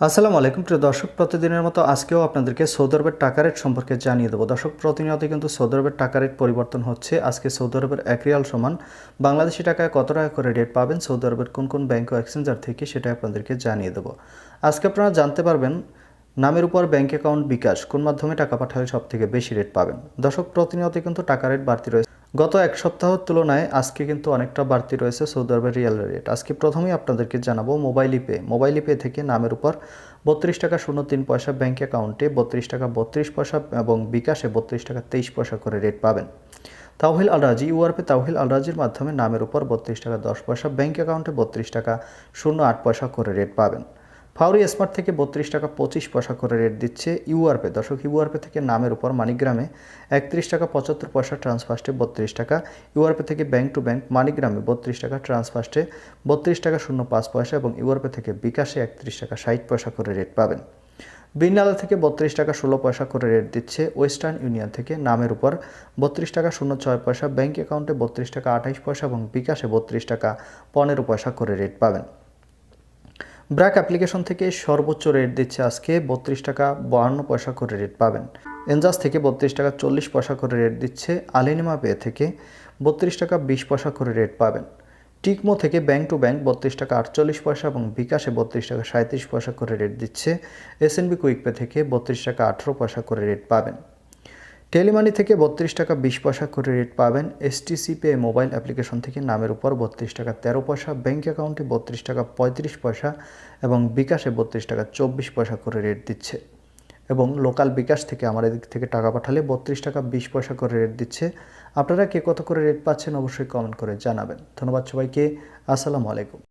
আসসালামু আলাইকুম প্রিয় দর্শক, প্রতিদিনের মতো আজকেও আপনাদেরকে সৌদি আরবের টাকা রেট সম্পর্কে জানিয়ে দেবো। দর্শক, প্রতিনিয়ত কিন্তু সৌদি আরবের টাকা রেট পরিবর্তন হচ্ছে। আজকে সৌদি আরবের 1 রিয়াল সমান বাংলাদেশি টাকায় কত টাকা করে রেট পাবেন সৌদি আরবের কোন কোন ব্যাংক ও এক্সচেঞ্জার থেকে, সেটা আপনাদেরকে জানিয়ে দেবো। আজকে আপনারা জানতে পারবেন নামের উপর ব্যাংক অ্যাকাউন্ট বিকাশ কোন মাধ্যমে টাকা পাঠালে সবথেকে বেশি রেট পাবেন। দর্শক, প্রতিনিয়ত কিন্তু টাকা রেট বাড়তি রয়েছে। গত এক সপ্তাহের তুলনায় আজকে কিন্তু অনেকটা বাড়তি রয়েছে সৌদি আরবের রিয়াল রেট। আজকে প্রথমেই আপনাদেরকে জানাবো মোবাইল পে থেকে নামের উপর 32 টাকা 03 পয়সা, ব্যাংক অ্যাকাউন্টে 32 টাকা 32 পয়সা এবং বিকাশে 32 টাকা 23 পয়সা করে রেট পাবেন। তাওহিল আল রাজি ইউআরপে তাওহিল আল রাজির মাধ্যমে নামের উপর 32 টাকা 10 পয়সা, ব্যাংক অ্যাকাউন্টে 32 টাকা 08 পয়সা করে রেট পাবেন। ফাউরি স্মার্ট থেকে 32 টাকা 25 পয়সা করে রেট দিচ্ছে ইউআরপে। দর্শক, ইউআরপে থেকে নামের উপর মানিগ্রামে 31 টাকা 75 পয়সা, ট্রান্সফার্স্টে 32 টাকা। ইউআরপে থেকে ব্যাংক টু ব্যাংক মানিগ্রামে 32 টাকা, ট্রান্সফার্স্টে 32 টাকা 05 পয়সা এবং ইউআরপে থেকে বিকাশে 31 টাকা 60 পয়সা করে রেট পাবেন। বিনালা থেকে 32 টাকা 16 পয়সা করে রেট দিচ্ছে ওয়েস্টার্ন ইউনিয়ন থেকে নামের উপর 32 টাকা 06 পয়সা, ব্যাংক অ্যাকাউন্টে 32 টাকা 28 পয়সা এবং বিকাশে 32 টাকা 15 পয়সা করে রেট পাবেন। ব্র্যাক অ্যাপ্লিকেশন থেকে সর্বোচ্চ রেট দিচ্ছে আজকে 32 টাকা 52 পয়সা করে রেট পাবেন। এনজাস থেকে 32 টাকা 40 পয়সা করে রেট দিচ্ছে। আলিনিমা পে থেকে 32 টাকা 20 পয়সা করে রেট পাবেন। টিকমো থেকে ব্যাংক টু ব্যাংক 32 টাকা 48 পয়সা এবং বিকাশে 32 টাকা 37 পয়সা করে রেট দিচ্ছে। এসএনবি কুইক পে থেকে 32 টাকা 18 পয়সা করে রেট পাবেন। টেলিমানি থেকে 32 টাকা 20 পয়সা করে রেট পাবেন। এসটিসি পে মোবাইল অ্যাপ্লিকেশন থেকে নামের উপর 32 টাকা 13 পয়সা, ব্যাংক অ্যাকাউন্টে 32 টাকা 35 পয়সা এবং বিকাশে 32 টাকা 24 পয়সা করে রেট দিচ্ছে। এবং লোকাল বিকাশ থেকে আমার এদিক থেকে টাকা পাঠালে 32 টাকা 20 পয়সা করে রেট দিচ্ছে। আপনারা কে কত করে রেট পাচ্ছেন অবশ্যই কমেন্ট করে জানাবেন। ধন্যবাদ সবাইকে। আসসালামু আলাইকুম।